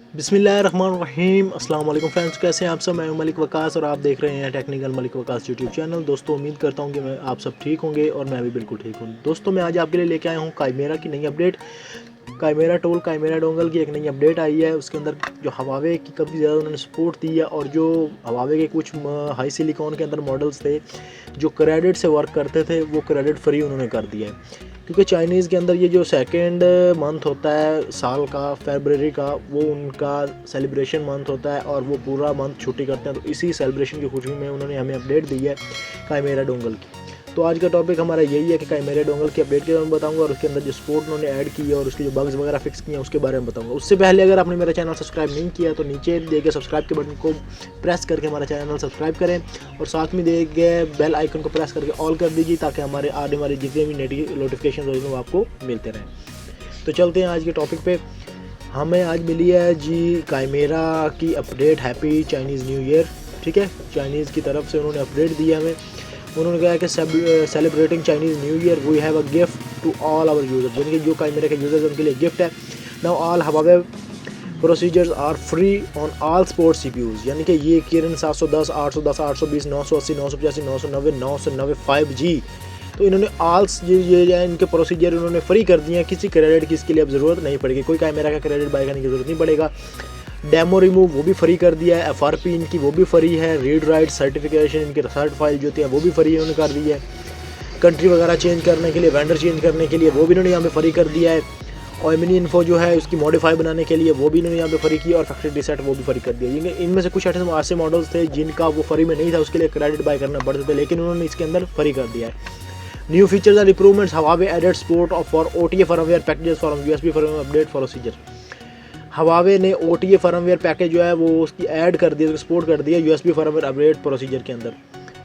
बिस्मिल्लाहिर्रहमानिर्रहीम। अस्सलाम वालेकुम फ्रेंड्स, कैसे हैं आप सब। मैं हूं मलिक वकास और आप देख रहे हैं technical Malik Waqas YouTube channel. दोस्तों उम्मीद करता हूं कि आप सब ठीक होंगे और मैं भी बिल्कुल ठीक हूं। दोस्तों मैं आज आपके लिए लेके आया हूं काइमेरा की नई update. Chimera tool chimera dongle की एक नई अपडेट आई है। उसके अंदर जो हवावे की काफ़ी ज़्यादा उन्होंने सपोर्ट दी है और जो हवावे के कुछ हाई सिलिकॉन के अंदर मॉडल्स थे जो क्रेडिट से वर्क करते थे वो क्रेडिट फ्री उन्होंने कर दिया है। क्योंकि चाइनीज़ के अंदर ये जो सेकंड मंथ होता है साल का, फरवरी का, वो उनका सेलिब्रेशन मंथ होता है और वो पूरा मंथ छुट्टी करते हैं। तो इसी सेलिब्रेशन की खुशी में उन्होंने हमें अपडेट दी है काइमेरा डोंगल की। तो आज का टॉपिक हमारा यही है कि काइमेरा डोंगल की अपडेट के बारे में बताऊंगा और उसके अंदर जो सपोर्ट उन्होंने ऐड की है और उसके जो बग्स वगैरह फिक्स किए हैं उसके बारे में बताऊंगा। उससे पहले अगर आपने मेरा चैनल सब्सक्राइब नहीं किया तो नीचे दिए गए सब्सक्राइब के बटन को प्रेस करके हमारा चैनल सब्सक्राइब करें और साथ में दिए गए बेल आइकन को प्रेस करके ऑल कर दीजिए ताकि हमारे आने वाले जितने भी नोटिफिकेशन होंगे वो आपको मिलते रहें। तो चलते हैं आज के टॉपिक पे। हमें आज मिली है जी काइमेरा की update. Happy Chinese new year. ठीक है, चाइनीज़ की तरफ से उन्होंने अपडेट दी है हमें। उन्होंने कहा कि celebrating Chinese new year we have a gift to all our users, यानी कि जो काइमेरा के यूजर्स उनके लिए गिफ्ट है। Now all Huawei Procedures are free on all sports CPUs, यानी कि ये किरण 710, 810, 820, 980, 985, 990, 990 5G। तो इन्होंने आल्स ये इनके प्रोसीजर उन्होंने फ्री कर दिए हैं। किसी क्रेडिट की इसके लिए अब ज़रूरत नहीं पड़ेगी, कोई काइमेरा का क्रेडिट बाय करने की ज़रूरत नहीं पड़ेगा। डेमो रिमूव वो भी फ्री कर दिया है। FRP इनकी वो भी फ्री है। रीड राइट सर्टिफिकेशन इनकी सर्ट फाइल जो होती है वो भी फ्री उन्होंने कर दी है। कंट्री वगैरह चेंज करने के लिए, वेंडर चेंज करने के लिए वो भी इन्होंने यहाँ पे फ्री कर दिया है। Oeminfo जो है उसकी मॉडिफाई बनाने के लिए वो भी इन्होंने यहाँ पे फ्री किया और फैक्ट्री रीसेट वो भी फ्री कर दिया। इनमें से कुछ ऐसे मॉडल्स थे जिनका वो फ्री में नहीं था, उसके लिए क्रेडिट बाय करना पड़ते थे, लेकिन उन्होंने इसके अंदर फ्री कर दिया है। New features and improvements Huawei added support for OTA firmware packages for USB firmware update procedure. Huawei ने OTA फर्मवेयर पैकेज जो है वो उसकी ऐड कर दिया, उसको सपोर्ट कर दिया USB फर्मवेयर अपडेट प्रोसीजर के अंदर,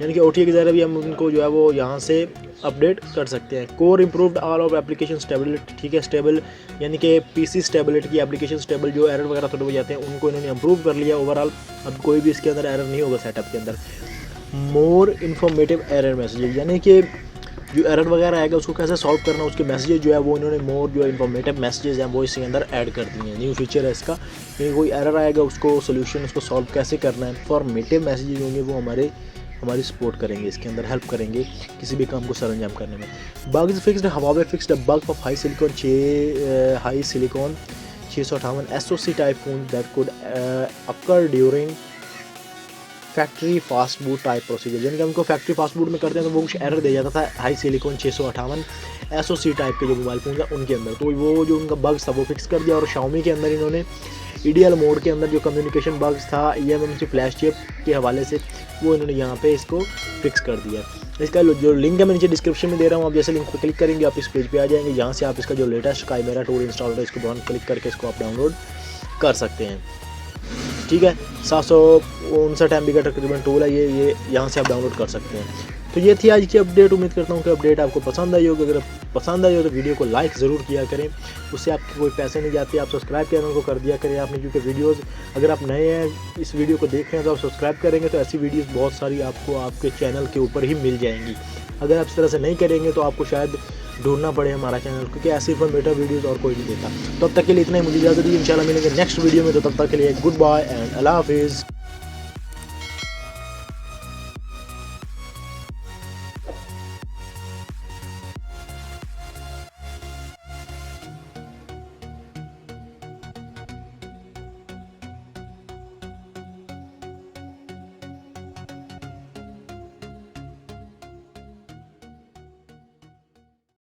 यानी कि OTA के ज़रिए भी हम उनको जो है वो यहाँ से अपडेट कर सकते हैं। Core improved all of application stability. ठीक है, स्टेबल यानी कि PC स्टेबिलिटी की, एप्लीकेशन स्टेबल जो एरर वगैरह थोड़े हो जाते हैं उनको इन्होंने इम्प्रूव कर लिया ओवरऑल। अब कोई भी इसके अंदर एरर नहीं होगा सेटअप के अंदर। मोर इन्फॉर्मेटिव एरर मैसेज, यानी कि जो एरर वगैरह आएगा उसको कैसे सॉल्व करना, उसके मैसेजेस जो है वो इन्होंने मोर जो इन्फॉर्मेटिव मैसेजेस हैं वो इसके अंदर ऐड कर दिए हैं। न्यू फीचर है इसका कि कोई एरर आएगा उसको सोल्यूशन उसको सॉल्व कैसे करना है। इन्फॉर्मेटिव मैसेजेस होंगे वो हमारी सपोर्ट करेंगे, इसके अंदर हेल्प करेंगे किसी भी काम को सरंजाम करने में। Bugs fixed Huawei fixed bug of high silicon 658 SoC type phone that could occur during factory fastboot type procedure, यानी कि हमको फैक्ट्री फास्टबूट में करते हैं तो वो कुछ एरर दे जाता था हाई सिलिकॉन 658 SoC टाइप के जो मोबाइल फोन है उनके अंदर। तो वो जो उनका बग्स था वो फिक्स कर दिया और Xiaomi के अंदर इन्होंने EDL मोड के अंदर जो कम्युनिकेशन बग्स था EMMC फ्लैश चिप के हवाले से वो इन्होंने यहाँ पे इसको फिक्स कर दिया। इसका जो लिंक है मैं नीचे डिस्क्रिप्शन में दे रहा हूँ, आप जैसे लिंक पर क्लिक करेंगे आप इस पेज पे आ जाएंगे जहाँ से आप इसका जो लेटेस्ट काइमेरा टूल इंस्टॉल है इसको क्लिक करके इसको आप डाउनलोड कर सकते हैं। ठीक है, 759 MB का तकरीबन टूल है ये यहाँ से आप डाउनलोड कर सकते हैं। तो ये थी आज की अपडेट। उम्मीद करता हूँ कि अपडेट आपको पसंद आई होगी। अगर पसंद आई हो तो वीडियो को लाइक ज़रूर किया करें, उससे आपके कोई पैसे नहीं जाते। आप सब्सक्राइब चैनल को कर दिया करें आपने, क्योंकि वीडियोस अगर आप नए हैं इस वीडियो को देख रहे हैं तो आप सब्सक्राइब करेंगे तो ऐसी वीडियोस बहुत सारी आपको आपके चैनल के ऊपर ही मिल जाएंगी। अगर आप इस तरह से नहीं करेंगे तो आपको शायद ढूंढना पड़े हमारा चैनल, क्योंकि ऐसे इन्फॉर्मेटिव वीडियोस और कोई नहीं देता। तो तब तक के लिए इतना ही, मुझे इजाज़त दी। इंशाल्लाह मिलेंगे नेक्स्ट वीडियो में। तो तब तक के लिए गुड बाय एंड अल्लाह हाफिज़।